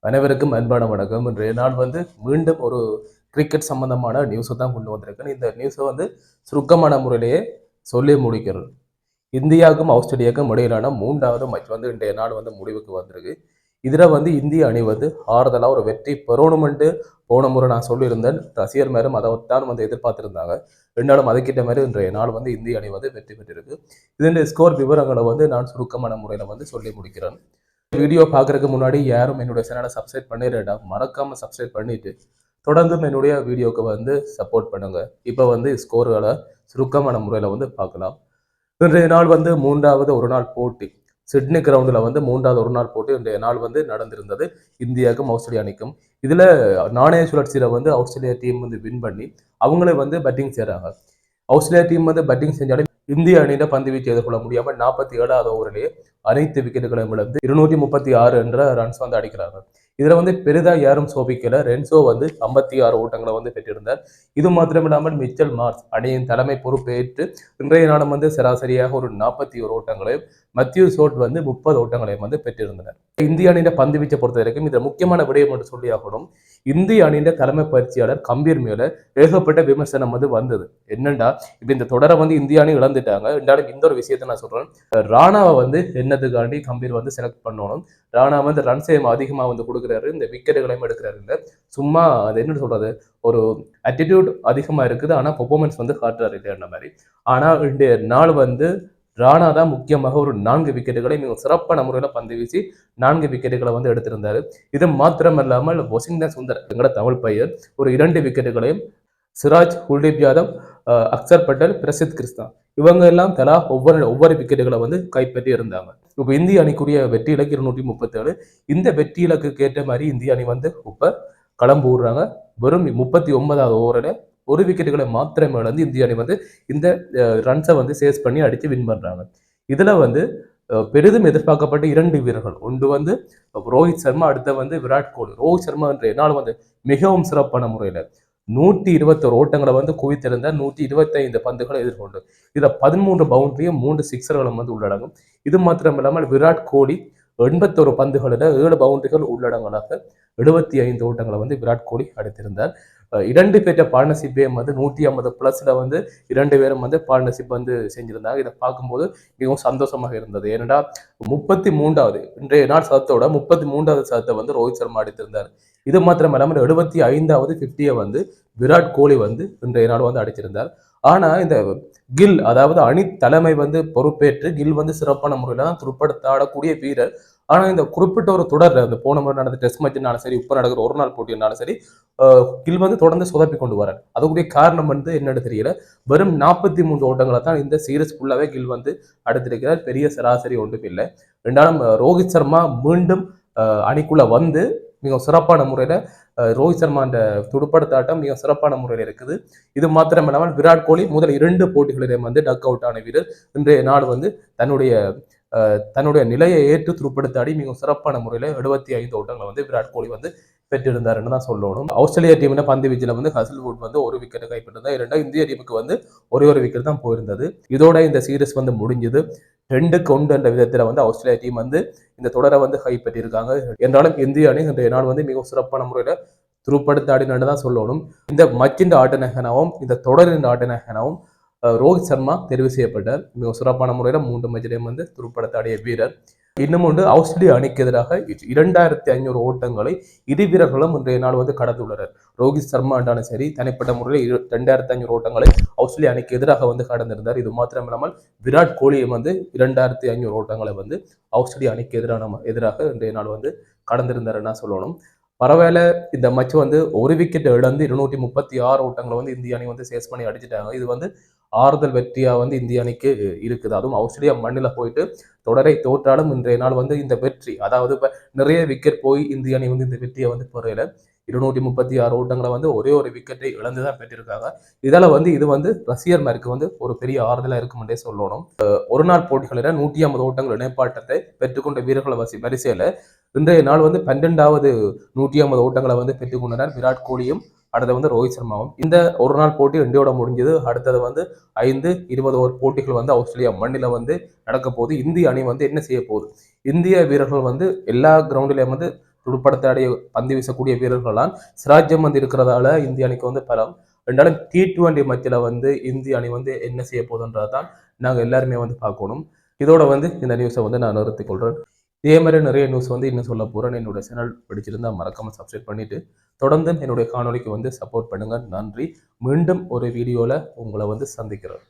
அனைவருக்கும் அன்பான வணக்கம். இன்றைய நாள் மீண்டும் ஒரு கிரிக்கெட் சம்பந்தமான நியூஸை தான் கொண்டு வந்திருக்கேன். இந்த நியூஸை சுருக்கமான முறையிலேயே சொல்லி முடிக்கிறது. இந்தியாவுக்கும் ஆஸ்திரேலியாவுக்கும் இடையிலான 3வது மேட்ச் இன்றைய நாள் முடிவுக்கு வந்திருக்கு. இதில் இந்திய அணி ஆறுதலாக ஒரு வெற்றி பெறணுமென்று போன முறை நான் சொல்லியிருந்தேன். ரசிகர் மேலும் அதை தான் எதிர்பார்த்திருந்தாங்க. ரெண்டாலும் அதுக்கிட்ட மாதிரி இன்றைய நாள் இந்திய அணி வெற்றி பெற்றிருக்கு. இதனுடைய ஸ்கோர் விவரங்களை நான் சுருக்கமான முறையில் சொல்லி முடிக்கிறேன். வீடியோ பார்க்குறதுக்கு முன்னாடி யாரும் என்னுடைய சேனலை சப்ஸ்கிரைப் பண்ணிடுறா, மறக்காமல் சப்ஸ்கிரைப் பண்ணிட்டு தொடர்ந்தும் என்னுடைய வீடியோவுக்கு சப்போர்ட் பண்ணுங்க. இப்போ ஸ்கோர்களை சுருக்கமான முறையில் பார்க்கலாம். இன்றைய நாள் 3வது ஒரு நாள் போட்டி சிட்னி கிரவுண்டில் 3வது ஒரு நாள் போட்டி இன்றைய நாள் நடந்திருந்தது இந்தியாவுக்கும் ஆஸ்திரேலியா அணிக்கும். இதில் நாணய சுழற்சியில் ஆஸ்திரேலியா டீம் வின் பண்ணி அவங்களே பேட்டிங் செய்கிறாங்க. ஆஸ்திரேலியா டீம் பேட்டிங் செஞ்சாலும் இந்திய அணியில பந்து வீச்சு எதிர்கொள்ள முடியாமல் 47வது ஓவரிலேயே அனைத்து விக்கெட்டுகளையும் இழந்து 236 என்ற ரன்ஸ் அடிக்கிறாங்க. இதுல பெரிதா யாரும் சோபிக்கல. ரென்சோ 56 ஓட்டங்களை பெற்றிருந்தார். இது மாத்திரமில்லாமல் மிச்சல் மார்ஸ் அணியின் தலைமை பொறுப்பேற்று இன்றைய நாளும் சராசரியாக ஒரு 41 ஓட்டங்களையும், மத்தியூ சோட் 30 ஓட்டங்களையும் பெற்றிருந்தனர். இந்திய அணியின் பந்து வீச்சை பொறுத்த வரைக்கும் இதுல முக்கியமான விடயம் என்று சொல்லி ஆகணும். இந்திய அணியின் தலைமை பயிற்சியாளர் கம்பீர் மேல ஏகப்பட்ட விமர்சனம் வந்தது. என்னண்டா இப்ப இந்த தொடரை இந்திய அணி இழந்துட்டாங்க. ரெண்டாலும் இந்த ஒரு விஷயத்த நான் சொல்றேன். ராணாவை என்னதுக்காண்டி கம்பீர் செலக்ட் பண்ணணும். ராணா ரன்ஸையும் அதிகமா கொடுக்குறாரு, இந்த விக்கெட்டுகளையும் எடுக்கிறாரு. இல்லை சும்மா அது என்ன சொல்றது, ஒரு அட்டிடியூட் அதிகமா இருக்குது, ஆனா பெர்ஃபார்மன்ஸ் காட்டுறாரு இல்லைன்ற மாதிரி. ஆனா இன்றைய நாள் ராணா தான் முக்கியமாக ஒரு 4 விக்கெட்டுகளை மிக சிறப்பான முறையில் பந்து வீசி 4 விக்கெட்டுகளை எடுத்திருந்தாரு. இது மாத்திரமல்லாமல் வசிங்டன் சுந்தர் எங்கட தமிழ் பையர் ஒரு 2 விக்கெட்டுகளையும், சிராஜ், குல்தீப் யாதவ், அக்சர் பட்டேல், பிரசித் கிருஷ்ணா இவங்க எல்லாம் தலா ஒவ்வொரு விக்கெட்டுகளை கைப்பற்றி இருந்தாங்க. இப்போ இந்திய அணிக்குரிய வெற்றி இலக்கு 237. இந்த வெற்றி இலக்கு ஏற்ற மாதிரி இந்திய அணி இப்ப களம்பு விடுறாங்க. வெறும் 39வது ஓவரில் ஒரு விக்கெட்டுகளை மாத்திரமே இழந்து இந்திய அணி இந்த ரன்ஸை சேஸ் பண்ணி அடித்து வின் பண்றாங்க. இதுல பெரிதும் எதிர்பார்க்கப்பட்ட 2 வீரர்கள், ஒன்று ரோஹித் சர்மா, அடுத்த விராட் கோலி. ரோஹித் சர்மா என்ற நாள் மிகவும் சிறப்பான முறையில் 121 ஓட்டங்களை குவித்திருந்த 125 பந்துகளை எதிர்கொண்டு இதில் 13 பவுண்டரியும் 3 சிக்ஸர்களும் உள்ளடங்கும். இது மாத்திரம் இல்லாமல் விராட் கோலி 81 பந்துகளில் 7 பவுண்டரிகள் உள்ளடங்கலாக 75 ஓட்டங்களை விராட் கோலி அடித்திருந்தார். 2 பேர்ட்ட பார்ட்னர்ஷிப்பையும் 150+ல 2 பேரும் பார்ட்னர்ஷிப் செஞ்சிருந்தாங்க. இதை பார்க்கும்போது மிகவும் சந்தோஷமாக இருந்தது. ஏனென்றா 33வது இன்றைய நாள் சதத்தோட 33வது சதத்தை ரோஹித் சர்மா அடித்திருந்தார். இது மாத்திரம் இல்லாமல் 75வது 50யை விராட் கோலி இன்றைய நாள் அடிச்சிருந்தார். ஆனா இந்த கில், அதாவது அணி தலைமை பொறுப்பேற்று கில் சிறப்பான முறையில தான் துடுப்படுத்தாடக்கூடிய வீரர். ஆனா இந்த குறிப்பிட்ட ஒரு தொடர், அந்த போன முறை நடந்த டெஸ்ட் மேட்ச்னாலும் சரி, இப்ப நடக்கிற ஒரு நாள் போட்டினாலும் சரி, கில் தொடர்ந்து சொதப்பி கொண்டு வரார். அதுக்குரிய காரணம் என்னன்னு தெரியல. வெறும் 43 ஓட்டங்களை தான் இந்த சீரீஸ் ஃபுல்லாவே கில் அடுத்திருக்கிறார். பெரிய சராசரி ஒன்றும் இல்லை. ரெண்டாலும் ரோஹித் சர்மா மீண்டும் அணிக்குள்ள மிக சிறப்பான முறையில ரோஹித் சர்மா அந்த துடுப்படுத்தாட்டம் மிக சிறப்பான முறையில் இருக்குது. இது மாத்திரம் இல்லாமல் விராட் கோலி முதல் 2 போட்டிகளிலும் டக் அவுட் ஆன வீரர். இன்றைய நாள் தன்னுடைய நிலையை ஏற்று துடுப்படுத்தாடி மிக சிறப்பான முறையில் 75 ஓட்டங்களை விராட் கோலி பெற்றிருந்தாருன்னு தான் சொல்லணும். ஆஸ்திரேலியா டீம்ல பந்து வீச்சில் ஹசல்வுட் 1 விக்கெட் கைப்பற்றிருந்தா. இரண்டாம் இந்திய டீமுக்கு ஒரு விக்கெட் தான் போயிருந்தது. இதோட இந்த சீரீஸ் முடிஞ்சது. 2-1 என்ற விதத்தில் ஆஸ்திரேலியா டீம் இந்த தொடரை கைப்பற்றியிருக்காங்க. என்றாலும் இந்திய அணி இன்றைய நாள் மிக சிறப்பான முறையில் துடுப்படுத்தாடினு தான் சொல்லணும். இந்த மச்சின் ஆட்டநாயகனாகவும் இந்த தொடரின் ஆட்டநாயகனாகவும் ரோஹித் சர்மா தெரிவு செய்யப்பட்டார். மிக சிறப்பான முறையில் 3 மேட்சிலையும் துடுப்படுத்தாடிய வீரர். இன்னும் ஒன்று, ஆஸ்திரேலியா அணிக்கு எதிராக 2500 ஓட்டங்களை இரு வீரர்களும் இன்றைய நாள் கடந்துள்ளனர். ரோஹித் சர்மா என்றாலும் சரி, தனிப்பட்ட முறையில் 2500 ஓட்டங்களை ஆஸ்திரேலியா அணிக்கு எதிராக கடந்திருந்தார். இது மாத்திரம் இல்லாமல் விராட் கோலியும் 2500 ஓட்டங்களை ஆஸ்திரேலியா அணிக்கு எதிராக இன்றைய நாள் கடந்திருந்தாருன்னா சொல்லணும். பரவாயில்ல, இந்த மேட்ச் ஒரு விக்கெட் இழந்து 236 ஓட்டங்களை இந்திய அணி சேஸ் பண்ணி அடிச்சுட்டாங்க. இது ஆறுதல் வெற்றியா இந்திய அணிக்கு இருக்குது. அதுவும் ஆஸ்திரேலியா மண்ணில் போயிட்டு தொடரை தோற்றாலும் இன்றைய நாள் இந்த வெற்றி, அதாவது இப்ப நிறைய விக்கெட் போய் இந்திய அணி இந்த வெற்றியை பெறையில 236 ஓட்டங்களை ஒரே ஒரு விக்கெட்டை இழந்துதான் பெற்றிருக்காங்க. இதால இது ரசிகர் மேற்கு ஒரு பெரிய ஆறுதலா இருக்கும்ன்றே சொல்லணும். ஒரு நாள் போட்டிகளில் 150 ஓட்டங்கள் இணைப்பாட்டத்தை பெற்றுக்கொண்ட வீரர்கள் வரிசையில இன்றைய நாள் 12வது 150 ஓட்டங்களை பெற்றுக்கொண்டனர் விராட் கோலியும், அடுத்த ரோஹித் சர்மாவும். இந்த ஒரு நாள் போட்டி இந்தியோட முடிஞ்சது. அடுத்தது 5-20 ஓவர் போட்டிகள் ஆஸ்திரேலியா மண்ணில நடக்க போகுது. இந்திய அணி என்ன செய்ய போகுது? இந்திய வீரர்கள் எல்லா கிரவுண்டிலையும் துடுப்படுத்தாடி பந்து வீசக்கூடிய வீரர்கள்லாம் சிராஜ்யம் வந்து இருக்கிறதால இந்திய அணிக்கு வந்து பலம். ரெண்டாலும் T20 மத்தியில் வந்து இந்திய அணி வந்து என்ன செய்ய போகுதுன்றது தான் நாங்கள் எல்லாருமே வந்து பார்க்கணும். இதோட வந்து இந்த நியூஸை வந்து நான் நிறுத்திக் கொள்கிறேன். இதே மாதிரி நிறைய நியூஸ் வந்து இன்னும் சொல்ல போகிறேன். என்னோட சேனல் பிடிச்சிருந்தா மறக்காமல் சப்ஸ்கிரைப் பண்ணிவிட்டு தொடர்ந்து என்னுடைய காணொலிக்கு வந்து சப்போர்ட் பண்ணுங்கள். நன்றி. மீண்டும் ஒரு வீடியோவில் உங்களை வந்து சந்திக்கிறேன்.